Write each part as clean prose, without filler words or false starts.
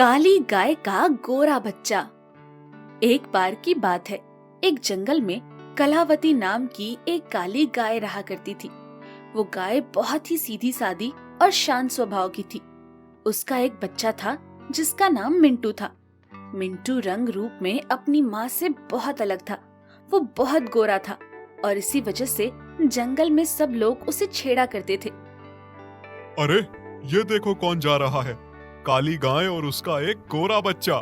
काली गाय का गोरा बच्चा। एक बार की बात है, एक जंगल में कलावती नाम की एक काली गाय रहा करती थी। वो गाय बहुत ही सीधी सादी और शांत स्वभाव की थी। उसका एक बच्चा था जिसका नाम मिंटू था। मिंटू रंग रूप में अपनी माँ से बहुत अलग था। वो बहुत गोरा था और इसी वजह से जंगल में सब लोग उसे छेड़ा करते थे। अरे ये देखो कौन जा रहा है, काली गाय और उसका एक गोरा बच्चा।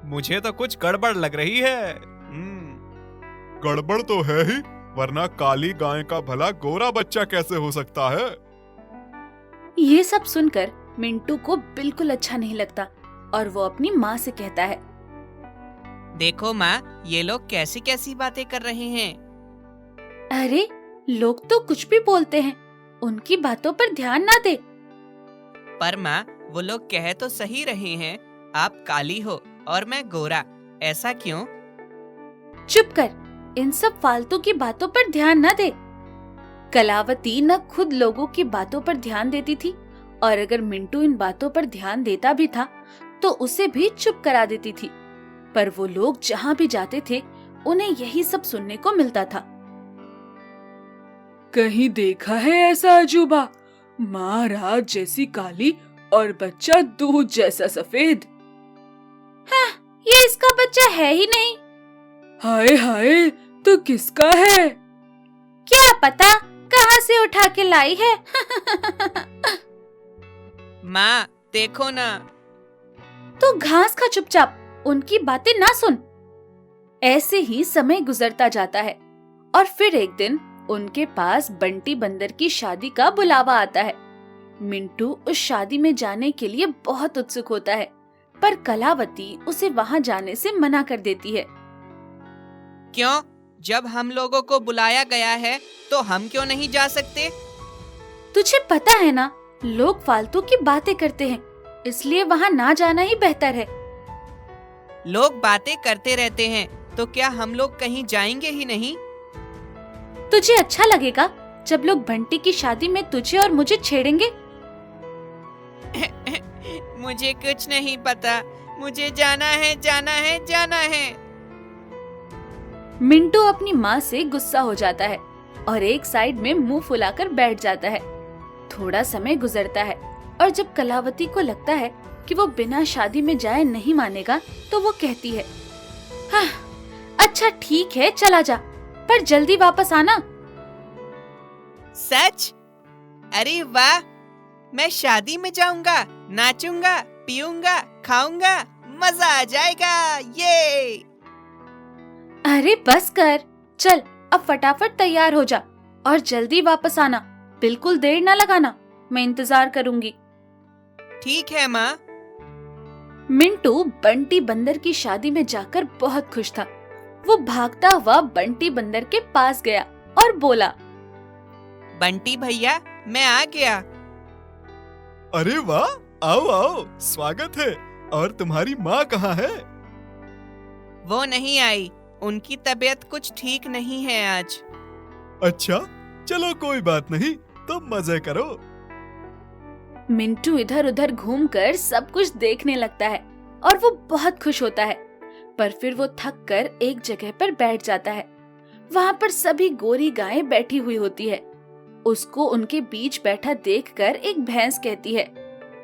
मुझे तो कुछ गड़बड़ लग रही है। गड़बड़ तो है ही, वरना काली गाय का भला गोरा बच्चा कैसे हो सकता है? ये सब सुनकर मिंटू को बिल्कुल अच्छा नहीं लगता और वो अपनी माँ से कहता है, देखो माँ, ये लोग कैसी कैसी बातें कर रहे हैं। अरे लोग तो कुछ भी बोलते हैं, उनकी बातों पर ध्यान ना दे। पर माँ, वो लोग कह तो सही रहे हैं, आप काली हो और मैं गोरा, ऐसा क्यों? चुप कर, इन सब फालतू की बातों पर ध्यान न दे। कलावती न खुद लोगों की बातों पर ध्यान देती थी और अगर मिंटू इन बातों पर ध्यान देता भी था तो उसे भी चुप करा देती थी। पर वो लोग जहाँ भी जाते थे उन्हें यही सब सुनने को मिलता था। कहीं देखा है ऐसा अजूबा? माँ रात जैसी काली और बच्चा दूध जैसा सफेद। हाँ, ये इसका बच्चा है ही नहीं। हाय हाय, तो किसका है? क्या पता कहाँ से उठा के लाई है। माँ देखो ना। तो घास खा चुपचाप, उनकी बातें ना सुन। ऐसे ही समय गुजरता जाता है और फिर एक दिन उनके पास बंटी बंदर की शादी का बुलावा आता है। मिंटू उस शादी में जाने के लिए बहुत उत्सुक होता है, पर कलावती उसे वहाँ जाने से मना कर देती है। क्यों? जब हम लोगों को बुलाया गया है तो हम क्यों नहीं जा सकते? तुझे पता है ना, लोग फालतू की बातें करते हैं, इसलिए वहाँ ना जाना ही बेहतर है। लोग बातें करते रहते हैं, तो क्या हम लोग कहीं जाएंगे ही नहीं? तुझे अच्छा लगेगा जब लोग बंटी की शादी में तुझे और मुझे छेड़ेंगे? मुझे कुछ नहीं पता, मुझे जाना है, जाना है, जाना है। मिंटू अपनी माँ से गुस्सा हो जाता है और एक साइड में मुंह फुलाकर बैठ जाता है। थोड़ा समय गुजरता है और जब कलावती को लगता है कि वो बिना शादी में जाए नहीं मानेगा, तो वो कहती है, हाँ, अच्छा ठीक है, चला जा, पर जल्दी वापस आना। सच? अरे वाह, मैं शादी में जाऊंगा, नाचूंगा, पीऊंगा, खाऊंगा, मजा आ जाएगा, ये। अरे बस कर, चल अब फटाफट तैयार हो जा और जल्दी वापस आना, बिल्कुल देर ना लगाना, मैं इंतजार करूंगी। ठीक है माँ। मिंटू बंटी बंदर की शादी में जाकर बहुत खुश था। वो भागता हुआ बंटी बंदर के पास गया और बोला, बंटी भैया, मैं आ गया। अरे वाह, आओ आओ, स्वागत है। और तुम्हारी माँ कहाँ है? वो नहीं आई, उनकी तबीयत कुछ ठीक नहीं है आज। अच्छा, चलो कोई बात नहीं, तो मजे करो। मिंटू इधर उधर घूमकर सब कुछ देखने लगता है और वो बहुत खुश होता है, पर फिर वो थक कर एक जगह पर बैठ जाता है। वहाँ पर सभी गोरी गायें बैठी हुई होती है। उसको उनके बीच बैठा देखकर एक भैंस कहती है,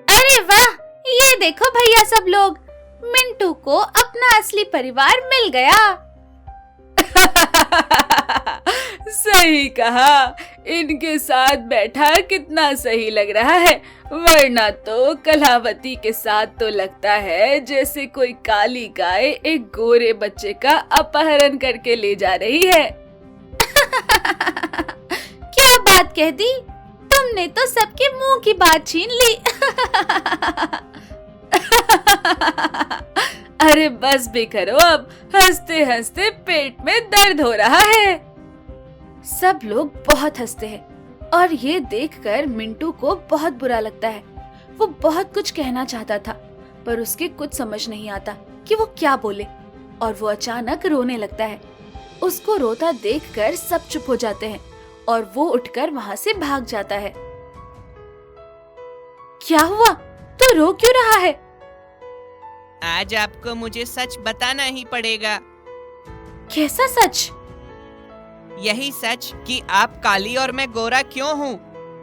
अरे वाह, ये देखो भैया सब लोग, मिंटू को अपना असली परिवार मिल गया। सही कहा, इनके साथ बैठा कितना सही लग रहा है, वरना तो कलावती के साथ तो लगता है जैसे कोई काली गाय एक गोरे बच्चे का अपहरण करके ले जा रही है। क्या बात कह दी, तुमने तो सबके मुंह की बात छीन ली। अरे बस भी करो अब, हंसते हंसते पेट में दर्द हो रहा है। सब लोग बहुत हंसते हैं और ये देखकर मिंटू को बहुत बुरा लगता है। वो बहुत कुछ कहना चाहता था, पर उसके कुछ समझ नहीं आता कि वो क्या बोले, और वो अचानक रोने लगता है। उसको रोता देखकर सब चुप हो जाते हैं और वो उठकर वहाँ से भाग जाता है। क्या हुआ? तू रो क्यों रहा है? आज आपको मुझे सच बताना ही पड़ेगा। कैसा सच? यही सच कि आप काली और मैं गोरा क्यों हूँ।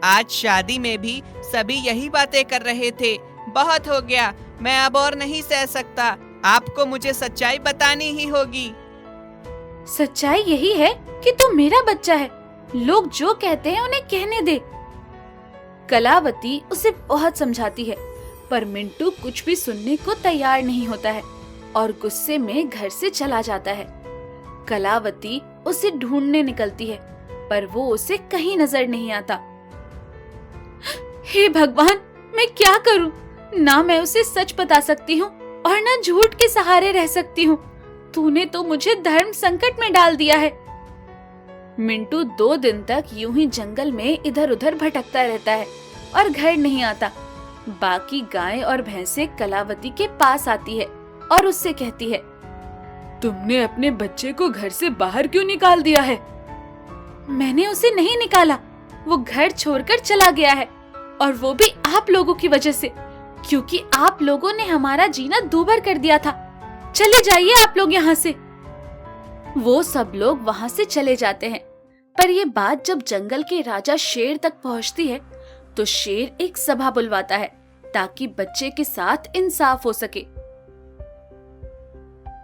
आज शादी में भी सभी यही बातें कर रहे थे। बहुत हो गया, मैं अब और नहीं सह सकता। आपको मुझे सच्चाई बतानी ही होगी। सच्चाई यही है कि तू मेरा बच्चा है। लोग जो कहते हैं उन्हें कहने दे। कलावती उसे बहुत समझाती है, पर मिंटू कुछ भी सुनने को तैयार नहीं होता है और गुस्से में घर से चला जाता है। कलावती उसे ढूंढने निकलती है, पर वो उसे कहीं नजर नहीं आता। हे भगवान, मैं क्या करूं? ना मैं उसे सच बता सकती हूँ और ना झूठ के सहारे रह सकती हूँ। तूने तो मुझे धर्म संकट में डाल दिया है। मिंटू 2 दिन तक यूं ही जंगल में इधर उधर भटकता रहता है और घर नहीं आता। बाकी गायें और भैंसें कलावती के पास आती है और उससे कहती है, तुमने अपने बच्चे को घर से बाहर क्यों निकाल दिया है? मैंने उसे नहीं निकाला, वो घर छोड़कर चला गया है, और वो भी आप लोगों की वजह से, क्योंकि आप लोगों ने हमारा जीना दूभर कर दिया था। चले जाइए आप लोग यहाँ से। वो सब लोग वहाँ से चले जाते हैं, पर ये बात जब जंगल के राजा शेर तक पहुँचती है तो शेर एक सभा बुलवाता है ताकि बच्चे के साथ इंसाफ हो सके।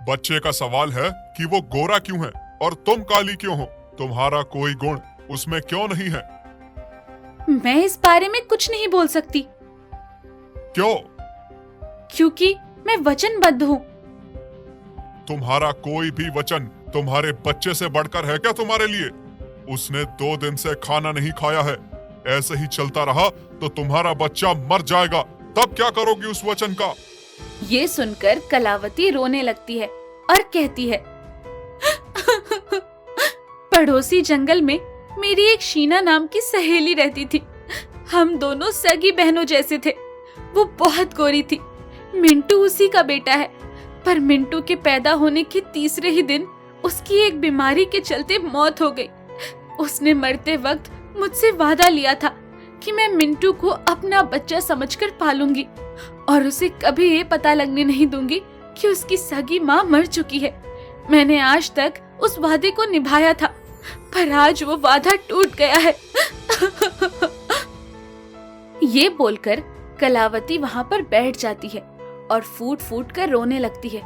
बच्चे का सवाल है कि वो गोरा क्यों है और तुम काली क्यों हो? तुम्हारा कोई गुण उसमें क्यों नहीं है? मैं इस बारे में कुछ नहीं बोल सकती। क्यों? क्योंकि मैं वचनबद्ध हूँ। तुम्हारा कोई भी वचन तुम्हारे बच्चे से बढ़कर है क्या तुम्हारे लिए? उसने 2 दिन से खाना नहीं खाया है। ऐसे ही चलता रहा तो तुम्हारा बच्चा मर जाएगा। तब क्या करोगी उस वचन का? ये सुनकर कलावती रोने लगती है और कहती है, पड़ोसी जंगल में मेरी एक शीना नाम की सहेली रहती थी। हम दोनों सगी बहनों जैसे थे। वो बहुत गोरी थी। मिंटू उसी का बेटा है, पर मिंटू के पैदा होने के तीसरे ही दिन उसकी एक बीमारी के चलते मौत हो गई। उसने मरते वक्त मुझसे वादा लिया था कि मैं मिंटू को अपना बच्चा समझकर पालूंगी और उसे कभी ये पता लगने नहीं दूंगी कि उसकी सगी माँ मर चुकी है। मैंने आज तक उस वादे को निभाया था, पर आज वो वादा टूट गया है। ये बोलकर कलावती वहाँ पर बैठ जाती है और फूट फूट कर रोने लगती है।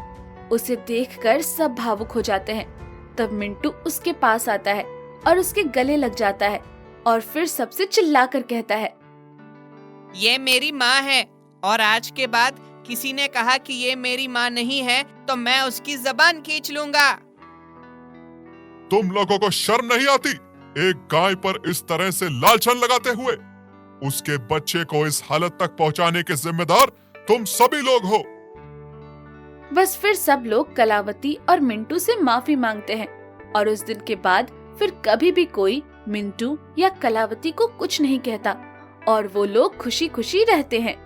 उसे देखकर सब भावुक हो जाते हैं। तब मिंटू उसके पास आता है और उसके गले लग जाता है और फिर सबसे चिल्लाकर कहता है, ये मेरी माँ है और आज के बाद किसी ने कहा कि ये मेरी माँ नहीं है तो मैं उसकी जबान खींच लूंगा। तुम लोगों को शर्म नहीं आती? एक गाय पर इस तरह से लालछन लगाते हुए? उसके बच्चे को इस हालत तक पहुंचाने के जिम्मेदार तुम सभी लोग हो। बस फिर सब लोग कलावती और मिंटू से माफी मांगते हैं और उस दिन के बाद फिर कभी भी कोई मिंटू या कलावती को कुछ नहीं कहता और वो लोग खुशी खुशी रहते हैं।